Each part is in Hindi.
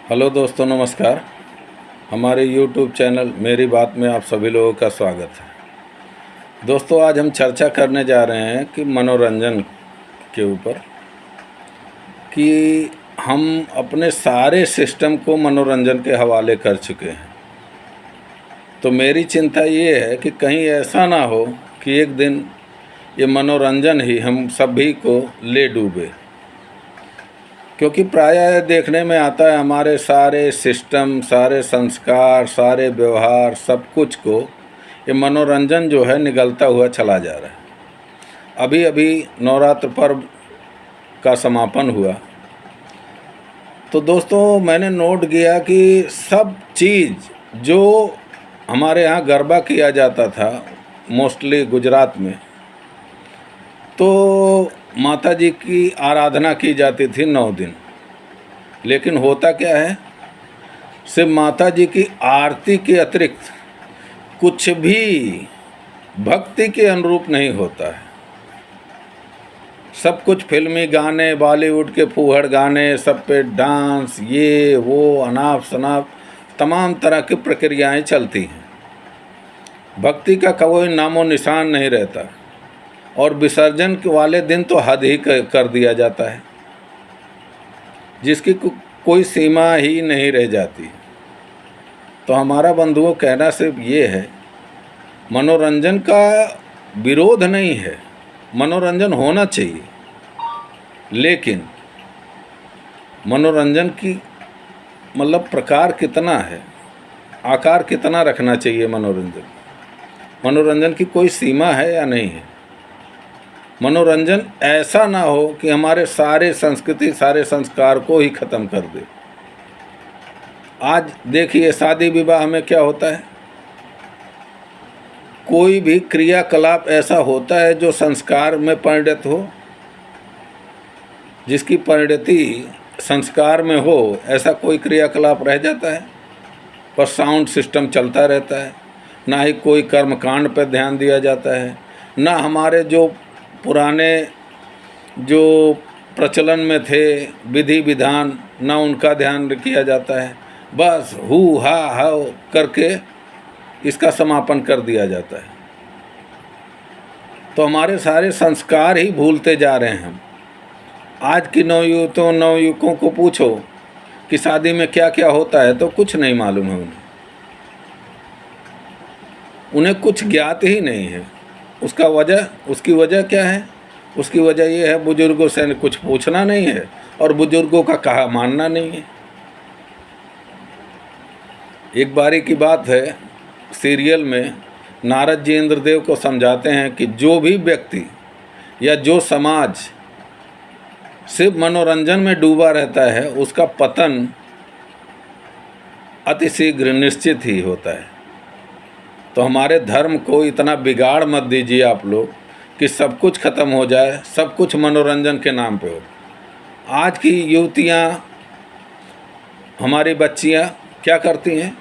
हेलो दोस्तों, नमस्कार। हमारे YouTube चैनल मेरी बात में आप सभी लोगों का स्वागत है। दोस्तों, आज हम चर्चा करने जा रहे हैं कि मनोरंजन के ऊपर कि हम अपने सारे सिस्टम को मनोरंजन के हवाले कर चुके हैं। तो मेरी चिंता ये है कि कहीं ऐसा ना हो कि एक दिन ये मनोरंजन ही हम सभी को ले डूबे, क्योंकि प्रायः देखने में आता है हमारे सारे सिस्टम, सारे संस्कार, सारे व्यवहार, सब कुछ को ये मनोरंजन जो है निगलता हुआ चला जा रहा है। अभी अभी नवरात्र पर्व का समापन हुआ तो दोस्तों मैंने नोट किया कि सब चीज़ जो हमारे यहाँ गरबा किया जाता था, मोस्टली गुजरात में, तो माता जी की आराधना की जाती थी 9 दिन। लेकिन होता क्या है, सिर्फ माता जी की आरती के अतिरिक्त कुछ भी भक्ति के अनुरूप नहीं होता है। सब कुछ फिल्मी गाने, बॉलीवुड के फूहड़ गाने, सब पे डांस, ये वो अनाप शनाप तमाम तरह की प्रक्रियाएं चलती हैं। भक्ति का कोई नामो निशान नहीं रहता और विसर्जन के वाले दिन तो हद ही कर दिया जाता है, जिसकी कोई सीमा ही नहीं रह जाती। तो हमारा बंधुओं कहना सिर्फ ये है, मनोरंजन का विरोध नहीं है, मनोरंजन होना चाहिए, लेकिन मनोरंजन की मतलब प्रकार कितना है, आकार कितना रखना चाहिए मनोरंजन की कोई सीमा है या नहीं है। मनोरंजन ऐसा ना हो कि हमारे सारे संस्कृति, सारे संस्कार को ही ख़त्म कर दे। आज देखिए शादी विवाह में क्या होता है, कोई भी क्रियाकलाप ऐसा होता है जो संस्कार में परिणत हो, जिसकी परिणति संस्कार में हो, ऐसा कोई क्रियाकलाप रह जाता है। पर साउंड सिस्टम चलता रहता है, ना ही कोई कर्मकांड पर ध्यान दिया जाता है, ना हमारे जो पुराने जो प्रचलन में थे विधि विधान, ना उनका ध्यान किया जाता है। बस हु हा करके इसका समापन कर दिया जाता है। तो हमारे सारे संस्कार ही भूलते जा रहे हैं हम। आज की नवयुवकों को पूछो कि शादी में क्या क्या होता है तो कुछ नहीं मालूम है उन्हें कुछ ज्ञात ही नहीं है। उसकी वजह क्या है? उसकी वजह ये है, बुजुर्गों से कुछ पूछना नहीं है और बुजुर्गों का कहा मानना नहीं है। एक बारी की बात है, सीरियल में नारद जी इंद्रदेव को समझाते हैं कि जो भी व्यक्ति या जो समाज सिर्फ मनोरंजन में डूबा रहता है, उसका पतन अतिशीघ्र निश्चित ही होता है। तो हमारे धर्म को इतना बिगाड़ मत दीजिए आप लोग कि सब कुछ ख़त्म हो जाए, सब कुछ मनोरंजन के नाम पे हो। आज की युवतियाँ, हमारी बच्चियाँ क्या करती हैं,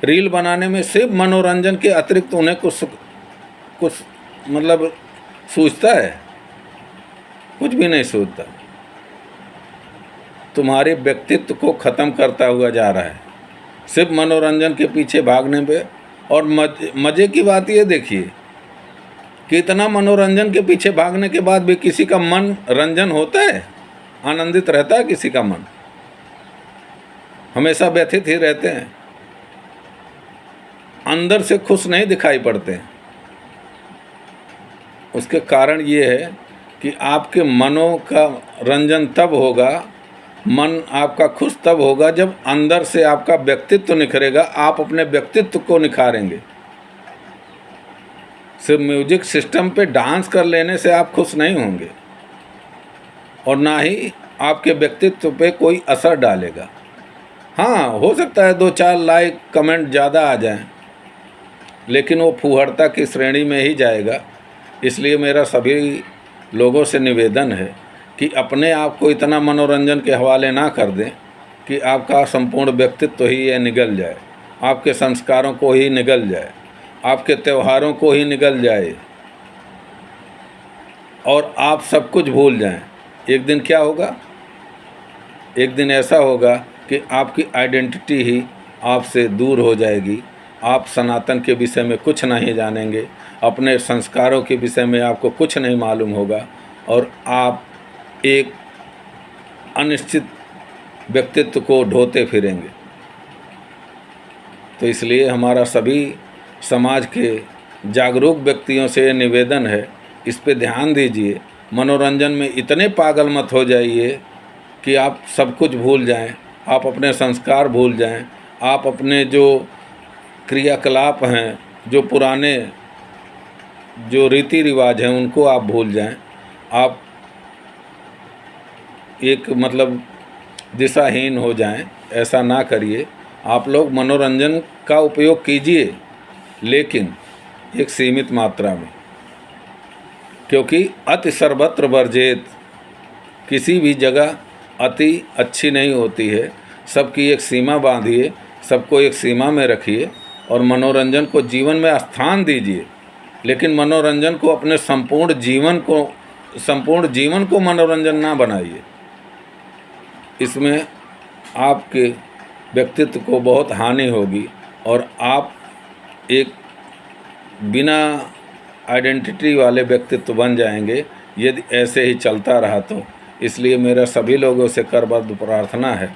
रील बनाने में सिर्फ मनोरंजन के अतिरिक्त उन्हें कुछ मतलब सूझता है? कुछ भी नहीं सूझता। तुम्हारे व्यक्तित्व को ख़त्म करता हुआ जा रहा है सिर्फ मनोरंजन के पीछे भागने पे। और मज़े की बात ये देखिए कि इतना मनोरंजन के पीछे भागने के बाद भी किसी का मन रंजन होता है, आनंदित रहता है? किसी का मन हमेशा व्यथित ही रहते हैं, अंदर से खुश नहीं दिखाई पड़ते। उसके कारण ये है कि आपके मनों का रंजन तब होगा, मन आपका खुश तब होगा जब अंदर से आपका व्यक्तित्व निखरेगा, आप अपने व्यक्तित्व को निखारेंगे। सिर्फ म्यूजिक सिस्टम पे डांस कर लेने से आप खुश नहीं होंगे और ना ही आपके व्यक्तित्व पे कोई असर डालेगा। हाँ, हो सकता है 2-4 लाइक कमेंट ज़्यादा आ जाएं, लेकिन वो फूहड़ता की श्रेणी में ही जाएगा। इसलिए मेरा सभी लोगों से निवेदन है कि अपने आप को इतना मनोरंजन के हवाले ना कर दें कि आपका संपूर्ण व्यक्तित्व ही ये निगल जाए, आपके संस्कारों को ही निगल जाए, आपके त्योहारों को ही निगल जाए और आप सब कुछ भूल जाएं। एक दिन क्या होगा? एक दिन ऐसा होगा कि कि आपकी आइडेंटिटी ही आपसे दूर हो जाएगी। आप सनातन के विषय में कुछ नहीं जानेंगे, अपने संस्कारों के विषय में आपको कुछ नहीं मालूम होगा और आप एक अनिश्चित व्यक्तित्व को ढोते फिरेंगे। तो इसलिए हमारा सभी समाज के जागरूक व्यक्तियों से निवेदन है, इस पे ध्यान दीजिए। मनोरंजन में इतने पागल मत हो जाइए कि आप सब कुछ भूल जाएं, आप अपने संस्कार भूल जाएं, आप अपने जो क्रियाकलाप हैं, जो पुराने जो रीति रिवाज हैं उनको आप भूल जाएं। आप एक मतलब दिशाहीन हो जाएं, ऐसा ना करिए। आप लोग मनोरंजन का उपयोग कीजिए, लेकिन एक सीमित मात्रा में, क्योंकि अति सर्वत्र वर्जेत। किसी भी जगह अति अच्छी नहीं होती है। सबकी एक सीमा बांधिए, सबको एक सीमा में रखिए और मनोरंजन को जीवन में स्थान दीजिए। लेकिन मनोरंजन को अपने संपूर्ण जीवन को मनोरंजन ना बनाइए। इसमें आपके व्यक्तित्व को बहुत हानि होगी और आप एक बिना आइडेंटिटी वाले व्यक्तित्व बन जाएंगे यदि ऐसे ही चलता रहा तो। इसलिए मेरा सभी लोगों से करबद्ध प्रार्थना है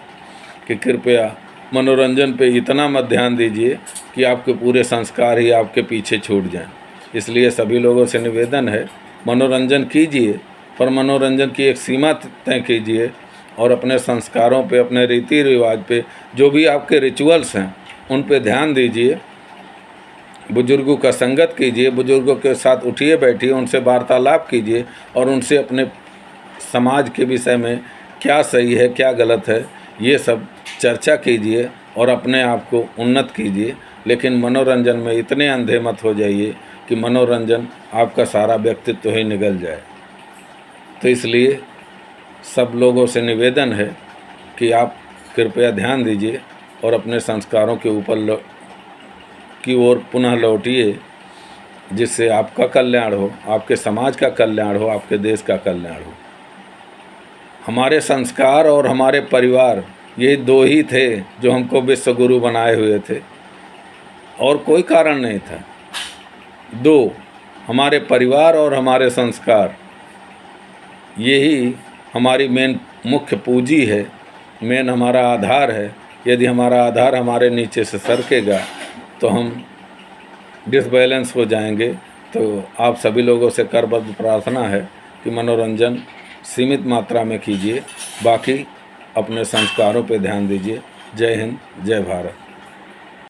कि कृपया मनोरंजन पे इतना मत ध्यान दीजिए कि आपके पूरे संस्कार ही आपके पीछे छूट जाएं। इसलिए सभी लोगों से निवेदन है, मनोरंजन कीजिए, पर मनोरंजन की एक सीमा तय कीजिए और अपने संस्कारों पे, अपने रीति रिवाज पे, जो भी आपके रिचुअल्स हैं उन पे ध्यान दीजिए। बुजुर्गों का संगत कीजिए, बुजुर्गों के साथ उठिए बैठिए, उनसे वार्तालाप कीजिए और उनसे अपने समाज के विषय में क्या सही है क्या गलत है ये सब चर्चा कीजिए और अपने आप को उन्नत कीजिए। लेकिन मनोरंजन में इतने अंधे मत हो जाइए कि मनोरंजन आपका सारा व्यक्तित्व ही निगल जाए। तो इसलिए सब लोगों से निवेदन है कि आप कृपया ध्यान दीजिए और अपने संस्कारों के ऊपर की ओर पुनः लौटिए, जिससे आपका कल्याण हो, आपके समाज का कल्याण हो, आपके देश का कल्याण हो। हमारे संस्कार और हमारे परिवार ये दो ही थे जो हमको विश्व गुरु बनाए हुए थे, और कोई कारण नहीं था। दो, हमारे परिवार और हमारे संस्कार, यही हमारी मेन मुख्य पूंजी है, मेन हमारा आधार है। यदि हमारा आधार हमारे नीचे से सरकेगा तो हम डिसबैलेंस हो जाएंगे। तो आप सभी लोगों से करबद्ध प्रार्थना है कि मनोरंजन सीमित मात्रा में कीजिए, बाकी अपने संस्कारों पे ध्यान दीजिए। जय हिंद, जय भारत।